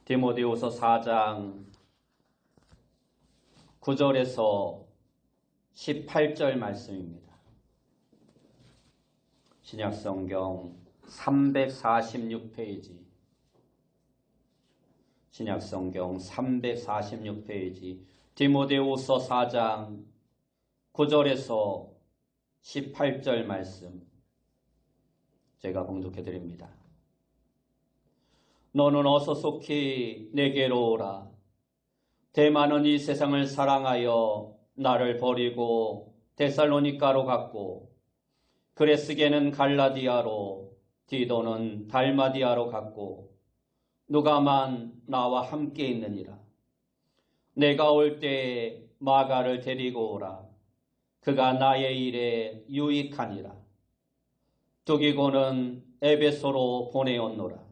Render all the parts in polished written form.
디모데후서 4장 9절에서 18절 말씀입니다. 신약성경 346페이지 신약성경 346페이지 디모데후서 4장 9절에서 18절 말씀 제가 봉독해 드립니다. 너는 어서 속히 내게로 오라. 대만은 이 세상을 사랑하여 나를 버리고 데살로니가로 갔고 그레스게는 갈라디아로 디도는 달마디아로 갔고 누가만 나와 함께 있느니라. 내가 올 때에 마가를 데리고 오라. 그가 나의 일에 유익하니라. 두기고는 에베소로 보내었노라.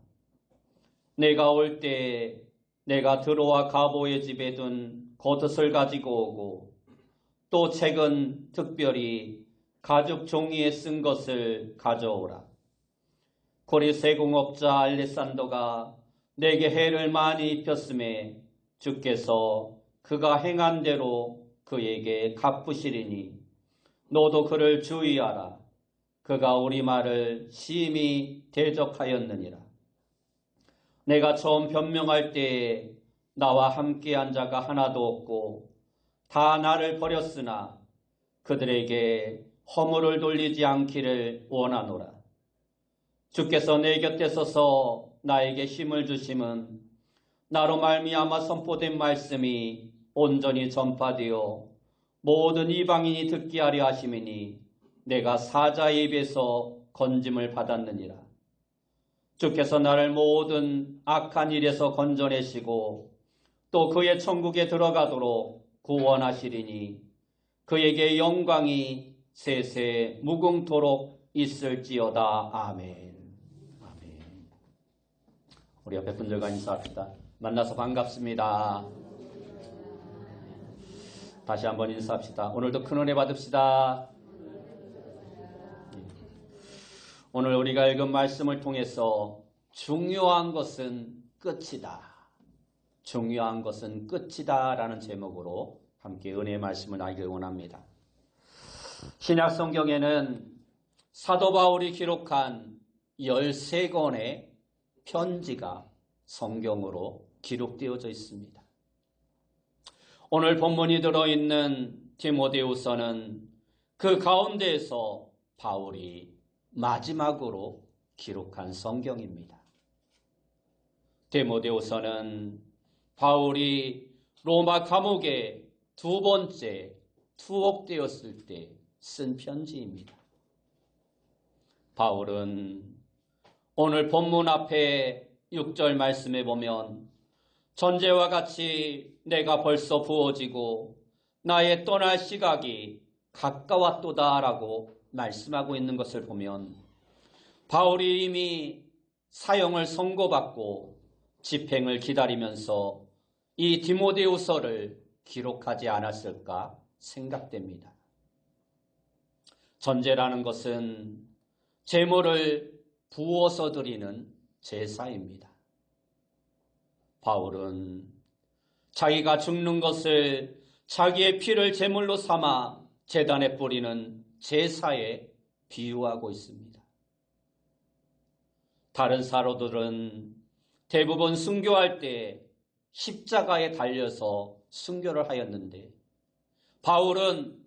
내가 올 때에 내가 드로아 가보의 집에 둔 겉옷을 가지고 오고 또 책은 특별히 가죽 종이에 쓴 것을 가져오라. 고리세 공업자 알레산더가 내게 해를 많이 입혔음에 주께서 그가 행한 대로 그에게 갚으시리니 너도 그를 주의하라. 그가 우리 말을 심히 대적하였느니라. 내가 처음 변명할 때에 나와 함께한 자가 하나도 없고 다 나를 버렸으나 그들에게 허물을 돌리지 않기를 원하노라. 주께서 내 곁에 서서 나에게 힘을 주심은 나로 말미암아 선포된 말씀이 온전히 전파되어 모든 이방인이 듣게 하려 하심이니 내가 사자의 입에서 건짐을 받았느니라. 주께서 나를 모든 악한 일에서 건져내시고 또 그의 천국에 들어가도록 구원하시리니 그에게 영광이 세세 무궁토록 있을지어다. 아멘. 아멘. 우리 옆에 분들과 인사합시다. 만나서 반갑습니다. 다시 한번 인사합시다. 오늘도 큰 은혜 받읍시다. 오늘 우리가 읽은 말씀을 통해서 중요한 것은 끝이다. 중요한 것은 끝이다 라는 제목으로 함께 은혜의 말씀을 나누길 원합니다. 신약 성경에는 사도 바울이 기록한 13권의 편지가 성경으로 기록되어져 있습니다. 오늘 본문이 들어있는 디모데후서는 그 가운데에서 바울이 마지막으로 기록한 성경입니다. 디모데후서는 바울이 로마 감옥에 두 번째 투옥되었을 때 쓴 편지입니다. 바울은 오늘 본문 앞에 6절 말씀에 보면 전제와 같이 내가 벌써 부어지고 나의 떠날 시각이 가까웠도다라고 말씀하고 있는 것을 보면 바울이 이미 사형을 선고받고 집행을 기다리면서 이 디모데후서를 기록하지 않았을까 생각됩니다. 전제라는 것은 제물을 부어서 드리는 제사입니다. 바울은 자기가 죽는 것을 자기의 피를 제물로 삼아 제단에 뿌리는 제사에 비유하고 있습니다. 다른 사도들은 대부분 순교할 때 십자가에 달려서 순교를 하였는데 바울은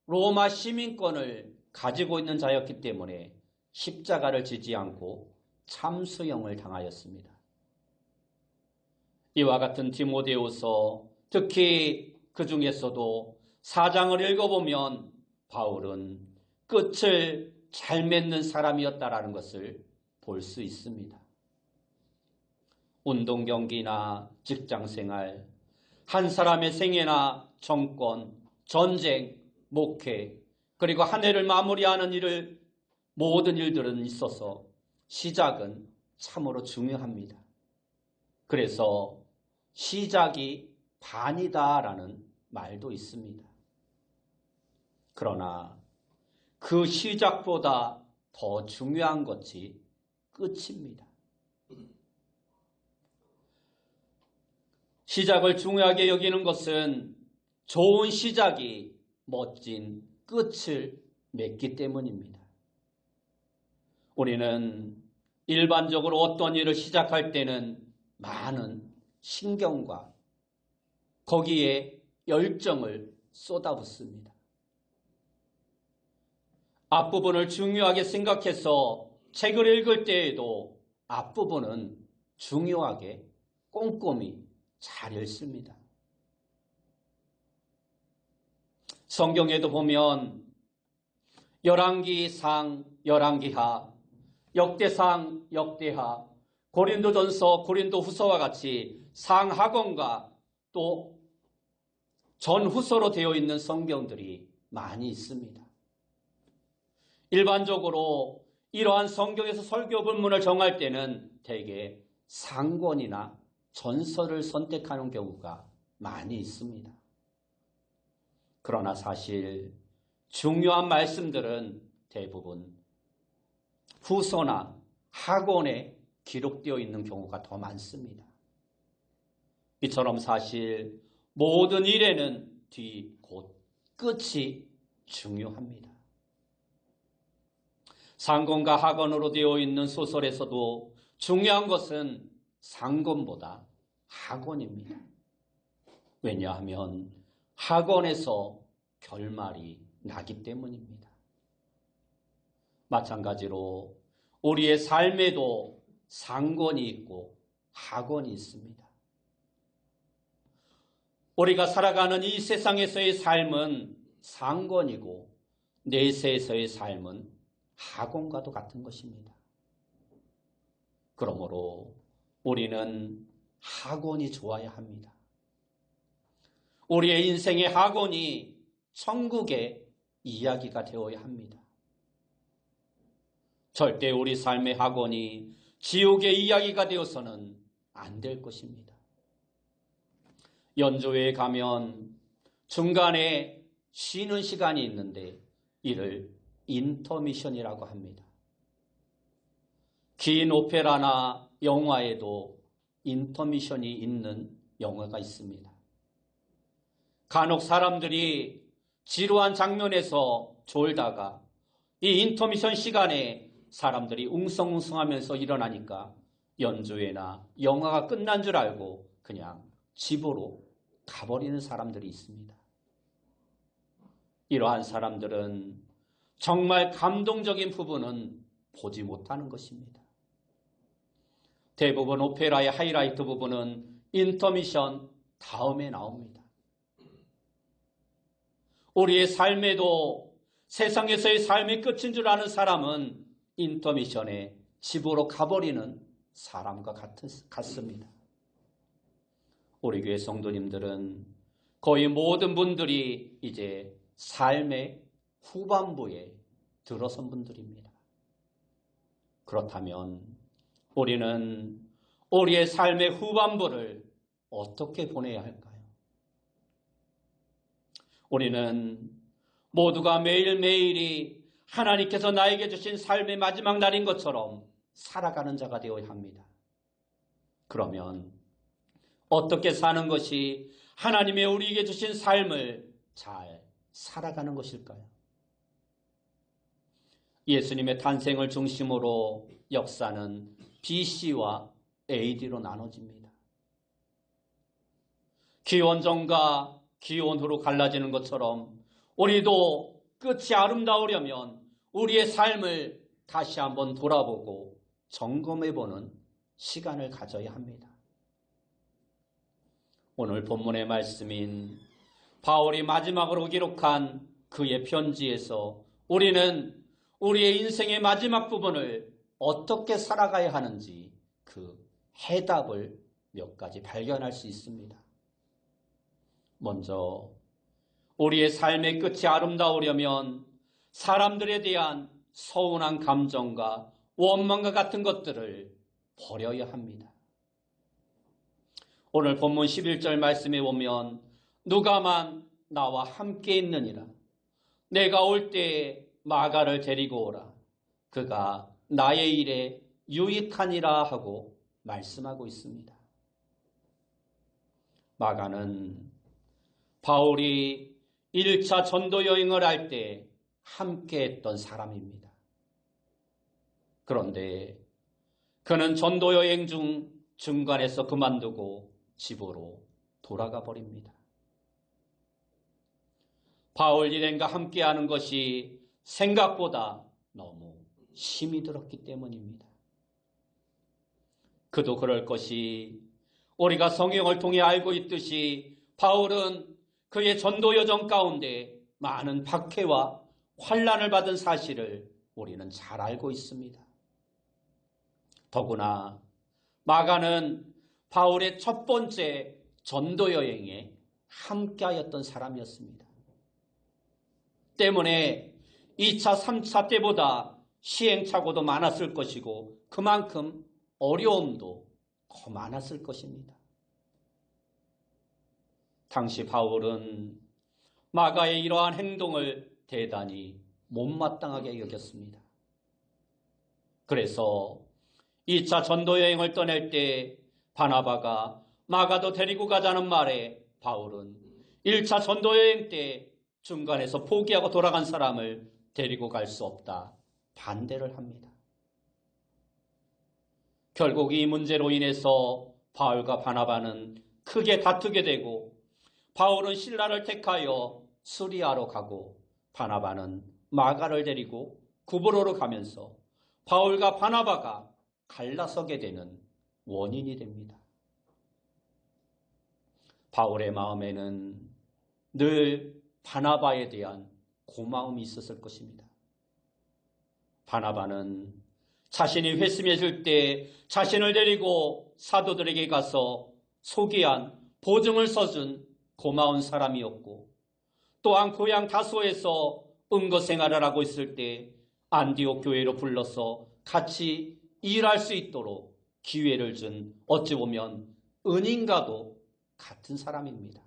로마 시민권을 가지고 있는 자였기 때문에 십자가를 지지 않고 참수형을 당하였습니다. 이와 같은 디모데후서 특히 그 중에서도 4장을 읽어보면 바울은 끝을 잘 맺는 사람이었다라는 것을 볼 수 있습니다. 운동 경기나 직장생활, 한 사람의 생애나 정권, 전쟁, 목회, 그리고 한 해를 마무리하는 모든 일들은 있어서 시작은 참으로 중요합니다. 그래서 시작이 반이다라는 말도 있습니다. 그러나 그 시작보다 더 중요한 것이 끝입니다. 시작을 중요하게 여기는 것은 좋은 시작이 멋진 끝을 맺기 때문입니다. 우리는 일반적으로 어떤 일을 시작할 때는 많은 신경과 거기에 열정을 쏟아붓습니다. 앞부분을 중요하게 생각해서 책을 읽을 때에도 앞부분은 중요하게 꼼꼼히 잘 읽습니다. 성경에도 보면 열왕기상, 열왕기하, 역대상, 역대하, 고린도전서, 고린도후서와 같이 상하권과 또 전후서로 되어 있는 성경들이 많이 있습니다. 일반적으로 이러한 성경에서 설교 본문을 정할 때는 대개 상권이나 전서를 선택하는 경우가 많이 있습니다. 그러나 사실 중요한 말씀들은 대부분 후서나 하권에 기록되어 있는 경우가 더 많습니다. 이처럼 사실 모든 일에는 뒤 곧 끝이 중요합니다. 상권과 하권으로 되어 있는 소설에서도 중요한 것은 상권보다 하권입니다. 왜냐하면 하권에서 결말이 나기 때문입니다. 마찬가지로 우리의 삶에도 상권이 있고 하권이 있습니다. 우리가 살아가는 이 세상에서의 삶은 상권이고 내세에서의 삶은 하권과도 같은 것입니다. 그러므로 우리는 하권이 좋아야 합니다. 우리의 인생의 하권이 천국의 이야기가 되어야 합니다. 절대 우리 삶의 하권이 지옥의 이야기가 되어서는 안 될 것입니다. 연조회에 가면 중간에 쉬는 시간이 있는데 이를 인터미션이라고 합니다. 긴 오페라나 영화에도 인터미션이 있는 영화가 있습니다. 간혹 사람들이 지루한 장면에서 졸다가 이 인터미션 시간에 사람들이 웅성웅성하면서 일어나니까 연주회나 영화가 끝난 줄 알고 그냥 집으로 가버리는 사람들이 있습니다. 이러한 사람들은 정말 감동적인 부분은 보지 못하는 것입니다. 대부분 오페라의 하이라이트 부분은 인터미션 다음에 나옵니다. 우리의 삶에도 세상에서의 삶이 끝인 줄 아는 사람은 인터미션에 집으로 가버리는 사람과 같습니다. 우리 교회 성도님들은 거의 모든 분들이 이제 삶의 후반부에 들어선 분들입니다. 그렇다면 우리는 우리의 삶의 후반부를 어떻게 보내야 할까요? 우리는 모두가 매일매일이 하나님께서 나에게 주신 삶의 마지막 날인 것처럼 살아가는 자가 되어야 합니다. 그러면 어떻게 사는 것이 하나님의 우리에게 주신 삶을 잘 살아가는 것일까요? 예수님의 탄생을 중심으로 역사는 BC와 AD로 나눠집니다. 기원 전과 기원 후로 갈라지는 것처럼 우리도 끝이 아름다우려면 우리의 삶을 다시 한번 돌아보고 점검해보는 시간을 가져야 합니다. 오늘 본문의 말씀인 바울이 마지막으로 기록한 그의 편지에서 우리는 우리의 인생의 마지막 부분을 어떻게 살아가야 하는지 그 해답을 몇 가지 발견할 수 있습니다. 먼저 우리의 삶의 끝이 아름다우려면 사람들에 대한 서운한 감정과 원망과 같은 것들을 버려야 합니다. 오늘 본문 11절 말씀에 보면 누가만 나와 함께 있느니라. 내가 올 때에 마가를 데리고 오라. 그가 나의 일에 유익하니라 하고 말씀하고 있습니다. 마가는 바울이 1차 전도 여행을 할 때 함께 했던 사람입니다. 그런데 그는 전도 여행 중 중간에서 그만두고 집으로 돌아가 버립니다. 바울 일행과 함께하는 것이 생각보다 너무 힘이 들었기 때문입니다. 그도 그럴 것이 우리가 성경을 통해 알고 있듯이 바울은 그의 전도 여정 가운데 많은 박해와 환난을 받은 사실을 우리는 잘 알고 있습니다. 더구나 마가는 바울의 첫 번째 전도 여행에 함께하였던 사람이었습니다. 때문에 2차, 3차 때보다 시행착오도 많았을 것이고 그만큼 어려움도 더 많았을 것입니다. 당시 바울은 마가의 이러한 행동을 대단히 못마땅하게 여겼습니다. 그래서 2차 전도 여행을 떠날 때 바나바가 마가도 데리고 가자는 말에 바울은 1차 전도 여행 때 중간에서 포기하고 돌아간 사람을 데리고 갈 수 없다. 반대를 합니다. 결국 이 문제로 인해서 바울과 바나바는 크게 다투게 되고 바울은 실라를 택하여 수리아로 가고 바나바는 마가를 데리고 구브로로 가면서 바울과 바나바가 갈라서게 되는 원인이 됩니다. 바울의 마음에는 늘 바나바에 대한 고마움이 있었을 것입니다. 바나바는 자신이 회심해질 때 자신을 데리고 사도들에게 가서 소개한 보증을 써준 고마운 사람이었고, 또한 고향 다소에서 은거 생활을 하고 있을 때 안디옥 교회로 불러서 같이 일할 수 있도록 기회를 준 어찌 보면 은인과도 같은 사람입니다.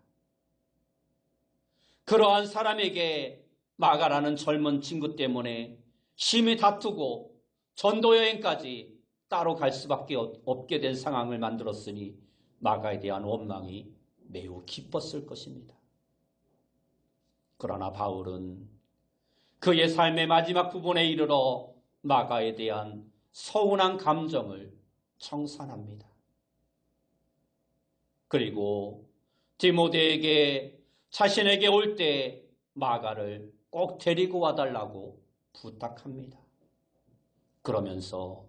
그러한 사람에게 마가라는 젊은 친구 때문에 심히 다투고 전도여행까지 따로 갈 수밖에 없게 된 상황을 만들었으니 마가에 대한 원망이 매우 깊었을 것입니다. 그러나 바울은 그의 삶의 마지막 부분에 이르러 마가에 대한 서운한 감정을 청산합니다. 그리고 디모데에게 자신에게 올 때 마가를 꼭 데리고 와달라고 부탁합니다. 그러면서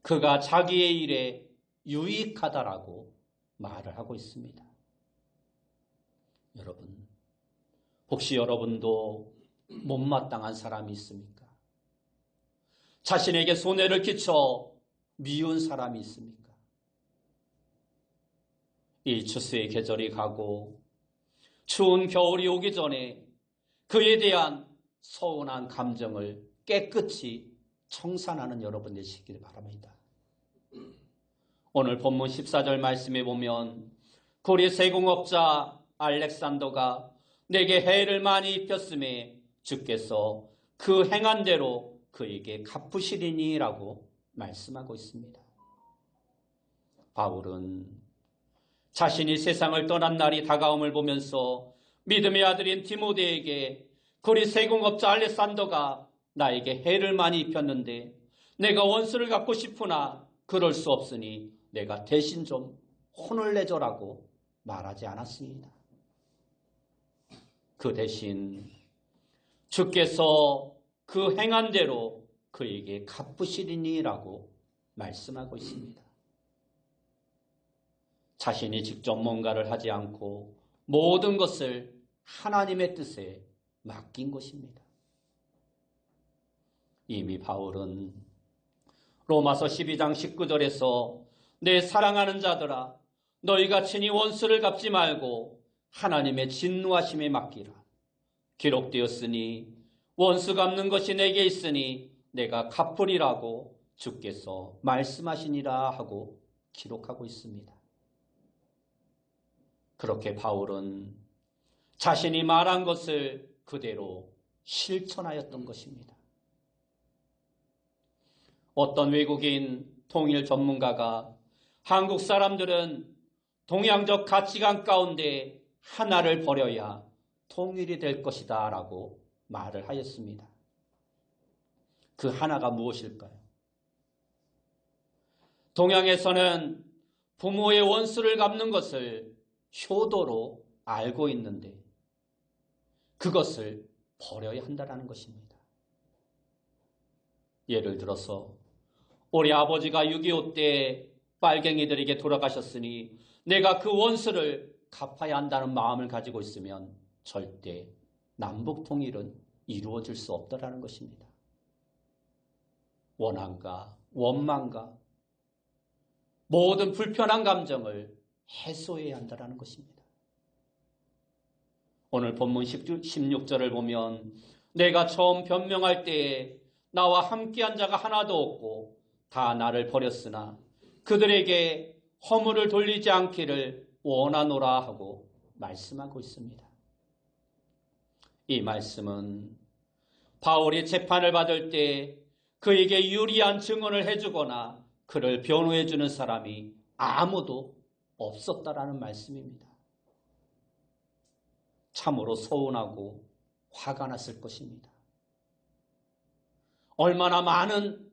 그가 자기의 일에 유익하다라고 말을 하고 있습니다. 여러분, 혹시 여러분도 못마땅한 사람이 있습니까? 자신에게 손해를 끼쳐 미운 사람이 있습니까? 이 추수의 계절이 가고 추운 겨울이 오기 전에 그에 대한 서운한 감정을 깨끗이 청산하는 여러분 되시길 바랍니다. 오늘 본문 14절 말씀에 보면 고리 세공업자 알렉산더가 내게 해를 많이 입혔음에 주께서 그 행한 대로 그에게 갚으시리니 라고 말씀하고 있습니다. 바울은 자신이 세상을 떠난 날이 다가옴을 보면서 믿음의 아들인 디모데에게 고리 세공업자 알렉산더가 나에게 해를 많이 입혔는데 내가 원수를 갚고 싶으나 그럴 수 없으니 내가 대신 좀 혼을 내줘라고 말하지 않았습니다. 그 대신 주께서 그 행한 대로 그에게 갚으시리니라고 말씀하고 있습니다. 자신이 직접 뭔가를 하지 않고 모든 것을 하나님의 뜻에 맡긴 것입니다. 이미 바울은 로마서 12장 19절에서 내 사랑하는 자들아 너희가 친히 원수를 갚지 말고 하나님의 진노하심에 맡기라. 기록되었으니 원수 갚는 것이 내게 있으니 내가 갚으리라고 주께서 말씀하시니라 하고 기록하고 있습니다. 그렇게 바울은 자신이 말한 것을 그대로 실천하였던 것입니다. 어떤 외국인 통일 전문가가 한국 사람들은 동양적 가치관 가운데 하나를 버려야 통일이 될 것이다 라고 말을 하였습니다. 그 하나가 무엇일까요? 동양에서는 부모의 원수를 갚는 것을 효도로 알고 있는데 그것을 버려야 한다는 것입니다. 예를 들어서 우리 아버지가 6.25 때 빨갱이들에게 돌아가셨으니 내가 그 원수를 갚아야 한다는 마음을 가지고 있으면 절대 남북 통일은 이루어질 수 없다는 것입니다. 원한과 원망과 모든 불편한 감정을 해소해야 한다는 것입니다. 오늘 본문 16절을 보면 내가 처음 변명할 때에 나와 함께한 자가 하나도 없고 다 나를 버렸으나 그들에게 허물을 돌리지 않기를 원하노라 하고 말씀하고 있습니다. 이 말씀은 바울이 재판을 받을 때 그에게 유리한 증언을 해주거나 그를 변호해주는 사람이 아무도 없었다라는 말씀입니다. 참으로 서운하고 화가 났을 것입니다. 얼마나 많은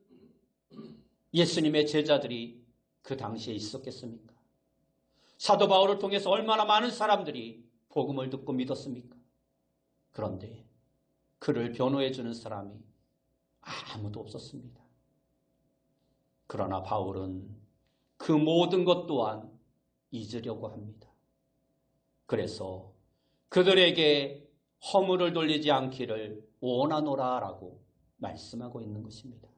예수님의 제자들이 그 당시에 있었겠습니까? 사도 바울을 통해서 얼마나 많은 사람들이 복음을 듣고 믿었습니까? 그런데 그를 변호해주는 사람이 아무도 없었습니다. 그러나 바울은 그 모든 것 또한 잊으려고 합니다. 그래서 그들에게 허물을 돌리지 않기를 원하노라라고 말씀하고 있는 것입니다.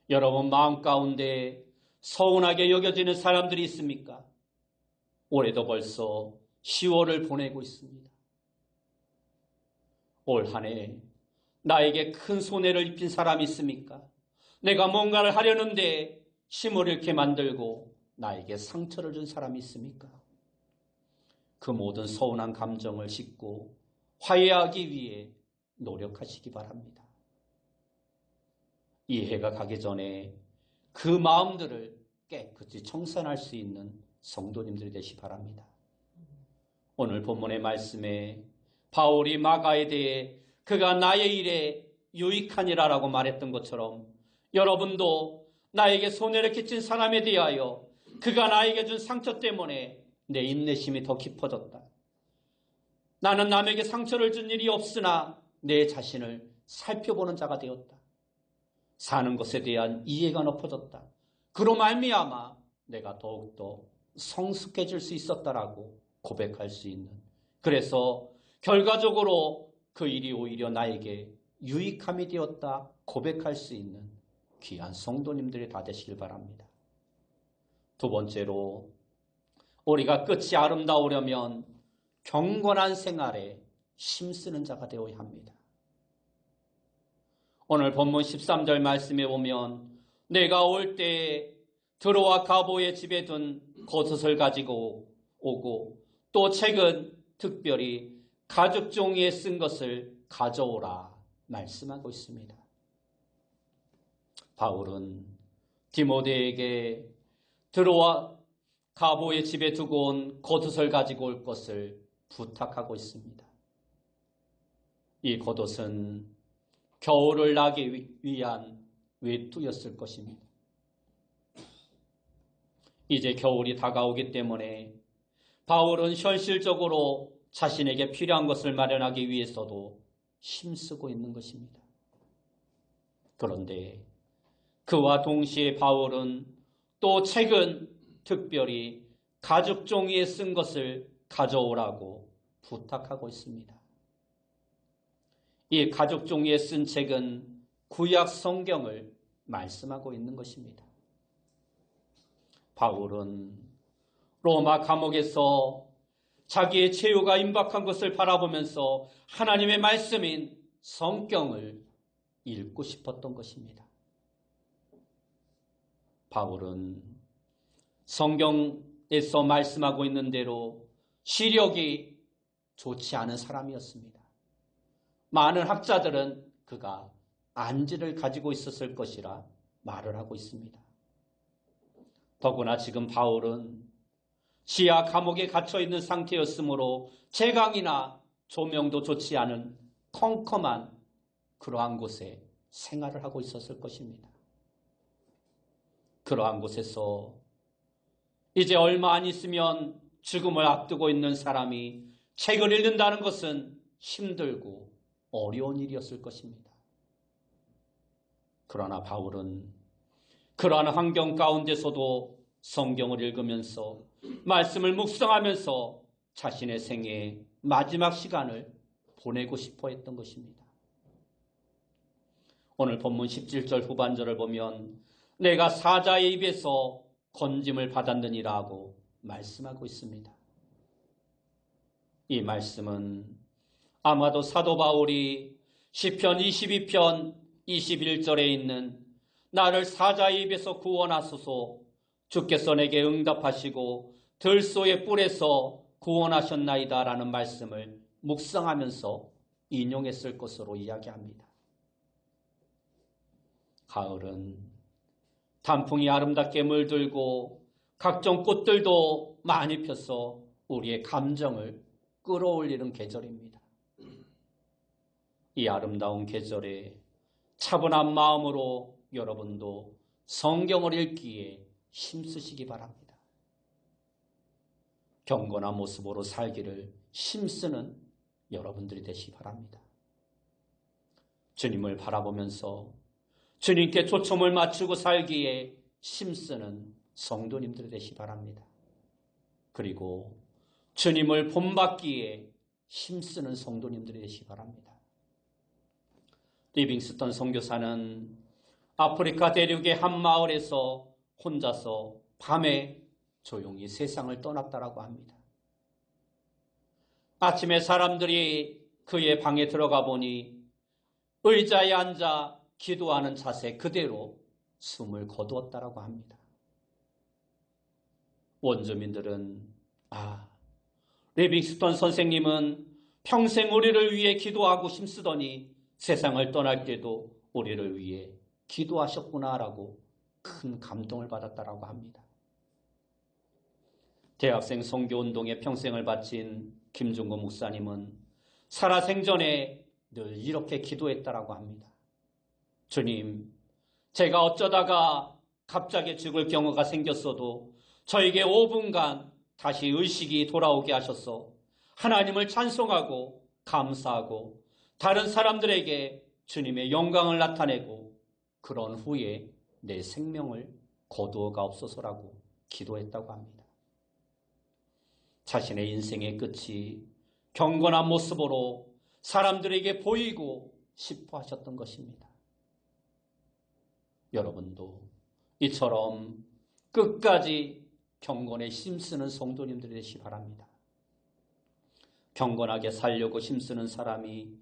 여러분 마음 가운데 서운하게 여겨지는 사람들이 있습니까? 올해도 벌써 10월을 보내고 있습니다. 올 한 해 나에게 큰 손해를 입힌 사람이 있습니까? 내가 뭔가를 하려는데 힘을 잃게 만들고 나에게 상처를 준 사람이 있습니까? 그 모든 서운한 감정을 싣고 화해하기 위해 노력하시기 바랍니다. 이 해가 가기 전에 그 마음들을 깨끗이 청산할 수 있는 성도님들이 되시기 바랍니다. 오늘 본문의 말씀에 바울이 마가에 대해 그가 나의 일에 유익하니라라고 말했던 것처럼 여러분도 나에게 손해를 끼친 사람에 대하여 그가 나에게 준 상처 때문에 내 인내심이 더 깊어졌다. 나는 남에게 상처를 준 일이 없으나 내 자신을 살펴보는 자가 되었다. 사는 것에 대한 이해가 높아졌다. 그로 말미암아 내가 더욱더 성숙해질 수 있었다라고 고백할 수 있는, 그래서 결과적으로 그 일이 오히려 나에게 유익함이 되었다 고백할 수 있는 귀한 성도님들이 다 되시길 바랍니다. 두 번째로 우리가 끝이 아름다우려면 경건한 생활에 힘쓰는 자가 되어야 합니다. 오늘 본문 13절 말씀에 보면 내가 올 때에 드로아 가보의 집에 둔 겉옷을 가지고 오고 또 책은 특별히 가죽 종이에 쓴 것을 가져오라 말씀하고 있습니다. 바울은 디모데에게 드로아 가보의 집에 두고 온 겉옷을 가지고 올 것을 부탁하고 있습니다. 이 겉옷은 겨울을 나기 위한 외투였을 것입니다. 이제 겨울이 다가오기 때문에 바울은 현실적으로 자신에게 필요한 것을 마련하기 위해서도 힘쓰고 있는 것입니다. 그런데 그와 동시에 바울은 또 책은 특별히 가죽 종이에 쓴 것을 가져오라고 부탁하고 있습니다. 이 가죽 종이에 쓴 책은 구약 성경을 말씀하고 있는 것입니다. 바울은 로마 감옥에서 자기의 최후가 임박한 것을 바라보면서 하나님의 말씀인 성경을 읽고 싶었던 것입니다. 바울은 성경에서 말씀하고 있는 대로 시력이 좋지 않은 사람이었습니다. 많은 학자들은 그가 안지를 가지고 있었을 것이라 말을 하고 있습니다. 더구나 지금 바울은 시야 감옥에 갇혀 있는 상태였으므로 제강이나 조명도 좋지 않은 컴컴한 그러한 곳에 생활을 하고 있었을 것입니다. 그러한 곳에서 이제 얼마 안 있으면 죽음을 앞두고 있는 사람이 책을 읽는다는 것은 힘들고 어려운 일이었을 것입니다. 그러나 바울은 그러한 환경 가운데서도 성경을 읽으면서 말씀을 묵상하면서 자신의 생애의 마지막 시간을 보내고 싶어 했던 것입니다. 오늘 본문 17절 후반절을 보면 내가 사자의 입에서 건짐을 받았느니라 하고 말씀하고 있습니다. 이 말씀은 아마도 사도 바울이 시편 22편 21절에 있는 나를 사자의 입에서 구원하소서 주께서 내게 응답하시고 들소의 뿔에서 구원하셨나이다 라는 말씀을 묵상하면서 인용했을 것으로 이야기합니다. 가을은 단풍이 아름답게 물들고 각종 꽃들도 많이 펴서 우리의 감정을 끌어올리는 계절입니다. 이 아름다운 계절에 차분한 마음으로 여러분도 성경을 읽기에 힘쓰시기 바랍니다. 경건한 모습으로 살기를 힘쓰는 여러분들이 되시기 바랍니다. 주님을 바라보면서 주님께 초점을 맞추고 살기에 힘쓰는 성도님들이 되시기 바랍니다. 그리고 주님을 본받기에 힘쓰는 성도님들이 되시기 바랍니다. 리빙스턴 선교사는 아프리카 대륙의 한 마을에서 혼자서 밤에 조용히 세상을 떠났다라고 합니다. 아침에 사람들이 그의 방에 들어가 보니 의자에 앉아 기도하는 자세 그대로 숨을 거두었다라고 합니다. 원주민들은 리빙스턴 선생님은 평생 우리를 위해 기도하고 힘쓰더니 세상을 떠날 때도 우리를 위해 기도하셨구나라고 큰 감동을 받았다라고 합니다. 대학생 선교운동에 평생을 바친 김중구 목사님은 살아생전에 늘 이렇게 기도했다라고 합니다. 주님, 제가 어쩌다가 갑자기 죽을 경우가 생겼어도 저에게 5분간 다시 의식이 돌아오게 하셔서 하나님을 찬송하고 감사하고 다른 사람들에게 주님의 영광을 나타내고 그런 후에 내 생명을 거두어 가옵소서라고 기도했다고 합니다. 자신의 인생의 끝이 경건한 모습으로 사람들에게 보이고 싶어 하셨던 것입니다. 여러분도 이처럼 끝까지 경건에 힘쓰는 성도님들이 되시기 바랍니다. 경건하게 살려고 힘쓰는 사람이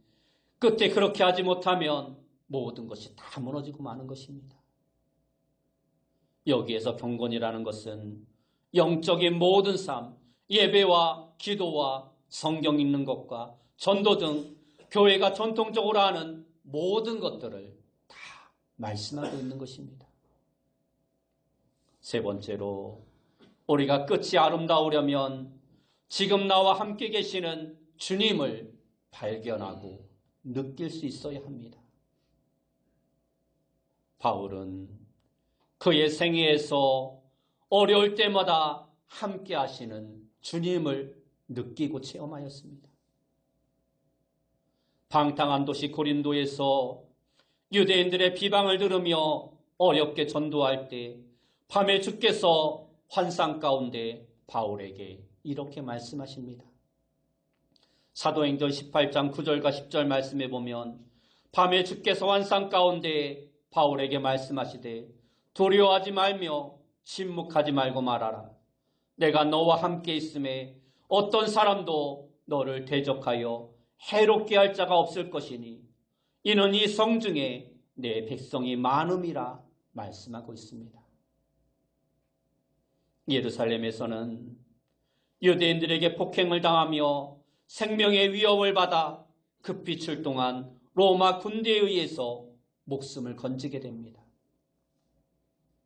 끝에 그렇게 하지 못하면 모든 것이 다 무너지고 마는 것입니다. 여기에서 경건이라는 것은 영적인 모든 삶, 예배와 기도와 성경 읽는 것과 전도 등 교회가 전통적으로 하는 모든 것들을 다 말씀하고 있는 것입니다. 세 번째로 우리가 끝이 아름다우려면 지금 나와 함께 계시는 주님을 발견하고 느낄 수 있어야 합니다. 바울은 그의 생애에서 어려울 때마다 함께 하시는 주님을 느끼고 체험하였습니다. 방탕한 도시 고린도에서 유대인들의 비방을 들으며 어렵게 전도할 때 밤에 주께서 환상 가운데 바울에게 이렇게 말씀하십니다. 사도행전 18장 9절과 10절 말씀에 보면 밤에 주께서 환상 가운데 바울에게 말씀하시되 두려워하지 말며 침묵하지 말고 말하라. 내가 너와 함께 있음에 어떤 사람도 너를 대적하여 해롭게 할 자가 없을 것이니 이는 이 성중에 내 백성이 많음이라 말씀하고 있습니다. 예루살렘에서는 유대인들에게 폭행을 당하며 생명의 위협을 받아 급히 출동한 로마 군대에 의해서 목숨을 건지게 됩니다.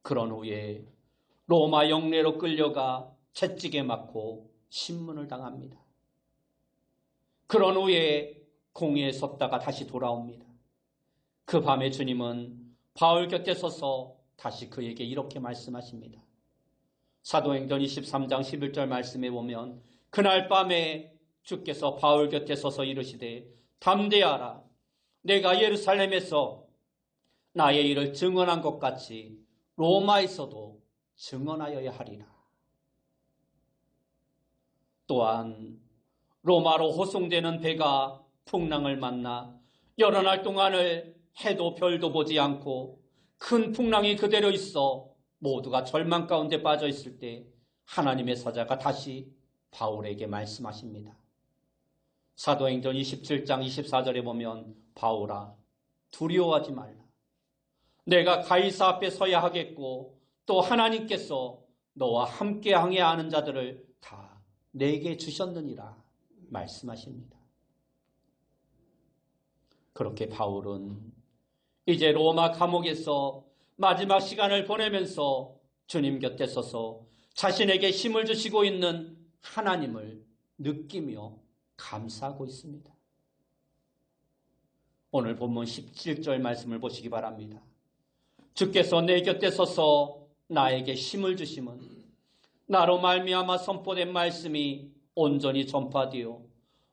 그런 후에 로마 영내로 끌려가 채찍에 맞고 신문을 당합니다. 그런 후에 공회에 섰다가 다시 돌아옵니다. 그 밤에 주님은 바울 곁에 서서 다시 그에게 이렇게 말씀하십니다. 사도행전 23장 11절 말씀에 보면 그날 밤에 주께서 바울 곁에 서서 이르시되 담대하라. 내가 예루살렘에서 나의 일을 증언한 것 같이 로마에서도 증언하여야 하리라. 또한 로마로 호송되는 배가 풍랑을 만나 여러 날 동안을 해도 별도 보지 않고 큰 풍랑이 그대로 있어 모두가 절망 가운데 빠져 있을 때 하나님의 사자가 다시 바울에게 말씀하십니다. 사도행전 27장 24절에 보면 바울아 두려워하지 말라. 내가 가이사 앞에 서야 하겠고 또 하나님께서 너와 함께 항해야 하는 자들을 다 내게 주셨느니라 말씀하십니다. 그렇게 바울은 이제 로마 감옥에서 마지막 시간을 보내면서 주님 곁에 서서 자신에게 힘을 주시고 있는 하나님을 느끼며 감사하고 있습니다. 오늘 본문 17절 말씀을 보시기 바랍니다. 주께서 내 곁에 서서 나에게 힘을 주심은 나로 말미암아 선포된 말씀이 온전히 전파되어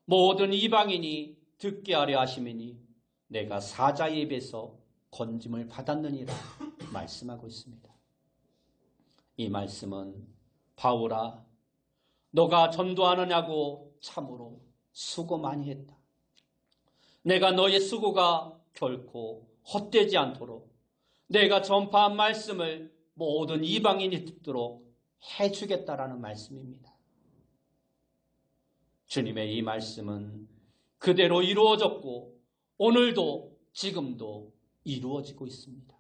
모든 이방인이 듣게 하려 하심이니 내가 사자의 입에서 건짐을 받았느니라 말씀하고 있습니다. 이 말씀은 바울아 너가 전도하느냐고 참으로 수고 많이 했다. 내가 너의 수고가 결코 헛되지 않도록 내가 전파한 말씀을 모든 이방인이 듣도록 해주겠다라는 말씀입니다. 주님의 이 말씀은 그대로 이루어졌고 오늘도 지금도 이루어지고 있습니다.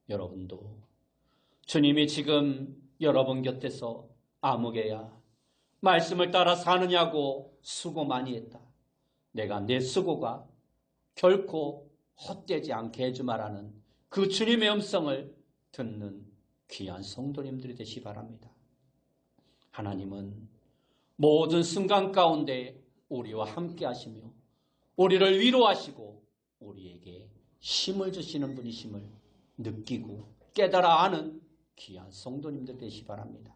여러분도 주님이 지금 여러분 곁에서 아무개야 말씀을 따라 사느냐고 수고 많이 했다. 내가 내 수고가 결코 헛되지 않게 해주마라는 그 주님의 음성을 듣는 귀한 성도님들이 되시기 바랍니다. 하나님은 모든 순간 가운데 우리와 함께 하시며 우리를 위로하시고 우리에게 힘을 주시는 분이심을 느끼고 깨달아 아는 귀한 성도님들 되시기 바랍니다.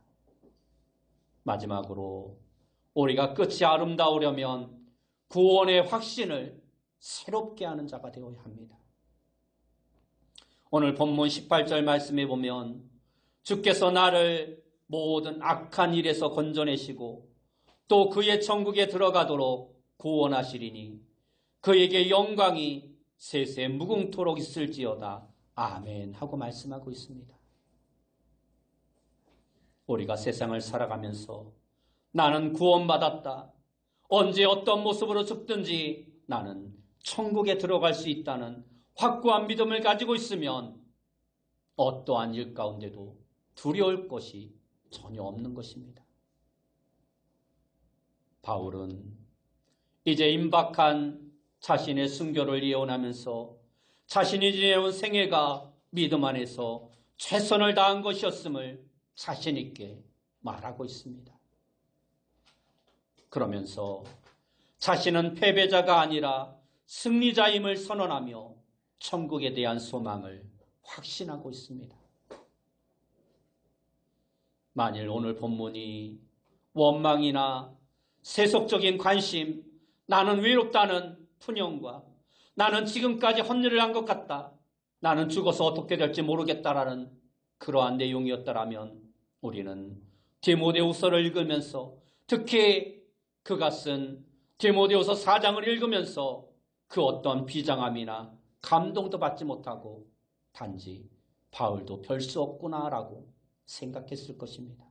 마지막으로 우리가 끝이 아름다우려면 구원의 확신을 새롭게 하는 자가 되어야 합니다. 오늘 본문 18절 말씀에 보면 주께서 나를 모든 악한 일에서 건져내시고 또 그의 천국에 들어가도록 구원하시리니 그에게 영광이 세세 무궁토록 있을지어다. 아멘 하고 말씀하고 있습니다. 우리가 세상을 살아가면서 나는 구원받았다. 언제 어떤 모습으로 죽든지 나는 천국에 들어갈 수 있다는 확고한 믿음을 가지고 있으면 어떠한 일 가운데도 두려울 것이 전혀 없는 것입니다. 바울은 이제 임박한 자신의 순교를 예언하면서 자신이 지내온 생애가 믿음 안에서 최선을 다한 것이었음을 자신 있게 말하고 있습니다. 그러면서 자신은 패배자가 아니라 승리자임을 선언하며 천국에 대한 소망을 확신하고 있습니다. 만일 오늘 본문이 원망이나 세속적인 관심, 나는 외롭다는 푸념과 나는 지금까지 헛일을 한 것 같다, 나는 죽어서 어떻게 될지 모르겠다라는 그러한 내용이었다라면 우리는 디모데후서를 읽으면서 특히 그가 쓴 디모데후서 4장을 읽으면서 그 어떤 비장함이나 감동도 받지 못하고 단지 바울도 별 수 없구나라고 생각했을 것입니다.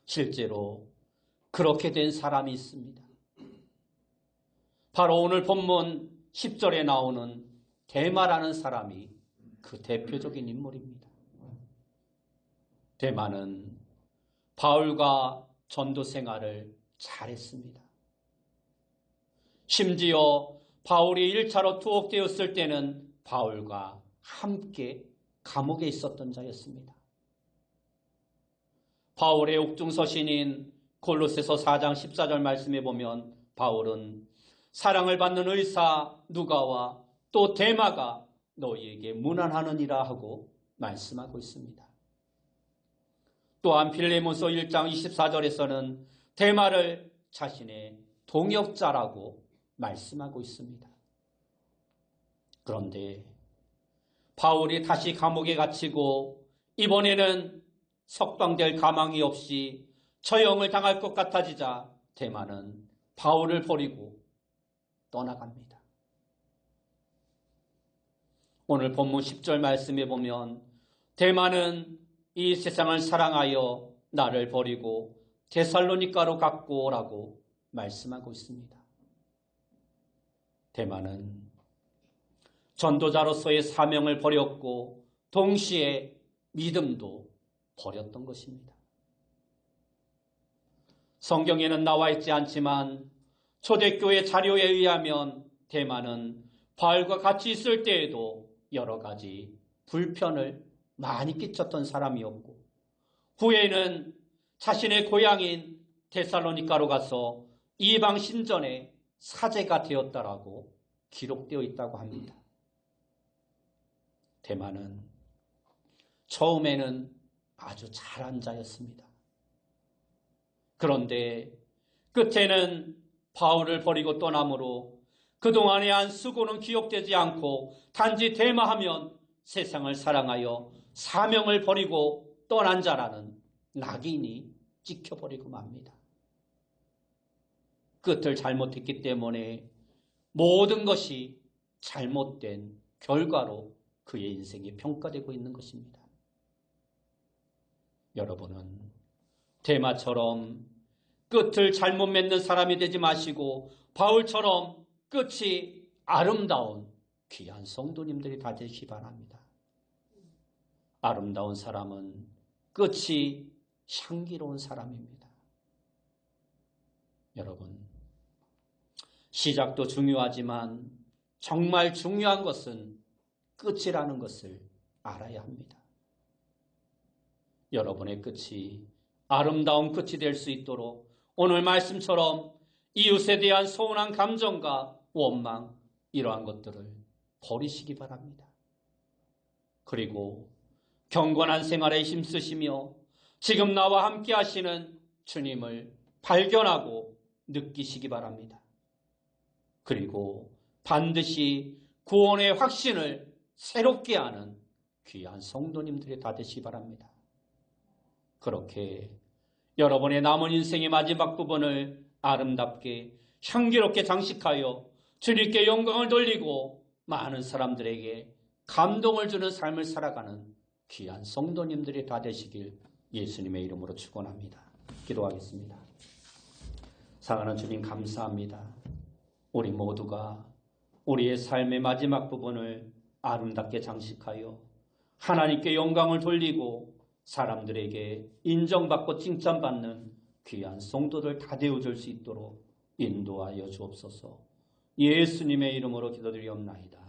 실제로 그렇게 된 사람이 있습니다. 바로 오늘 본문 10절에 나오는 데마라는 사람이 그 대표적인 인물입니다. 데마는 바울과 전도 생활을 잘했습니다. 심지어 바울이 1차로 투옥되었을 때는 바울과 함께 감옥에 있었던 자였습니다. 바울의 옥중서신인 골로새서 4장 14절 말씀에 보면 바울은 사랑을 받는 의사 누가와 또 데마가 너희에게 문안하느니라 하고 말씀하고 있습니다. 또한 빌레몬서 1장 24절에서는 데마를 자신의 동역자라고 말씀하고 있습니다. 그런데 바울이 다시 감옥에 갇히고 이번에는 석방될 가망이 없이 처형을 당할 것 같아지자 데마는 바울을 버리고 떠나갑니다. 오늘 본문 10절 말씀에 보면 데마는 이 세상을 사랑하여 나를 버리고 데살로니가로 갔고 라고 말씀하고 있습니다. 데마는 전도자로서의 사명을 버렸고 동시에 믿음도 버렸던 것입니다. 성경에는 나와 있지 않지만 초대교회 자료에 의하면 데마는 바울과 같이 있을 때에도 여러 가지 불편을 많이 끼쳤던 사람이었고 후에는 자신의 고향인 데살로니가로 가서 이방 신전의 사제가 되었다라고 기록되어 있다고 합니다. 데마는 처음에는 아주 잘한 자였습니다. 그런데 끝에는 바울을 버리고 떠남으로 그동안의 한 수고는 기억되지 않고 단지 데마하면 세상을 사랑하여 사명을 버리고 떠난 자라는 낙인이 찍혀버리고 맙니다. 끝을 잘못했기 때문에 모든 것이 잘못된 결과로 그의 인생이 평가되고 있는 것입니다. 여러분은 데마처럼 끝을 잘못 맺는 사람이 되지 마시고 바울처럼 끝이 아름다운 귀한 성도님들이 다 되시기 바랍니다. 아름다운 사람은 끝이 향기로운 사람입니다. 여러분, 시작도 중요하지만 정말 중요한 것은 끝이라는 것을 알아야 합니다. 여러분의 끝이 아름다운 끝이 될 수 있도록 오늘 말씀처럼 이웃에 대한 서운한 감정과 원망 이러한 것들을 버리시기 바랍니다. 그리고 경건한 생활에 힘쓰시며 지금 나와 함께 하시는 주님을 발견하고 느끼시기 바랍니다. 그리고 반드시 구원의 확신을 새롭게 하는 귀한 성도님들이 다 되시기 바랍니다. 그렇게 여러분의 남은 인생의 마지막 부분을 아름답게 향기롭게 장식하여 주님께 영광을 돌리고 많은 사람들에게 감동을 주는 삶을 살아가는 귀한 성도님들이 다 되시길 예수님의 이름으로 축원합니다. 기도하겠습니다. 사랑하는 주님 감사합니다. 우리 모두가 우리의 삶의 마지막 부분을 아름답게 장식하여 하나님께 영광을 돌리고 사람들에게 인정받고 칭찬받는 귀한 성도들 다 되어줄 수 있도록 인도하여 주옵소서. 예수님의 이름으로 기도드리옵나이다.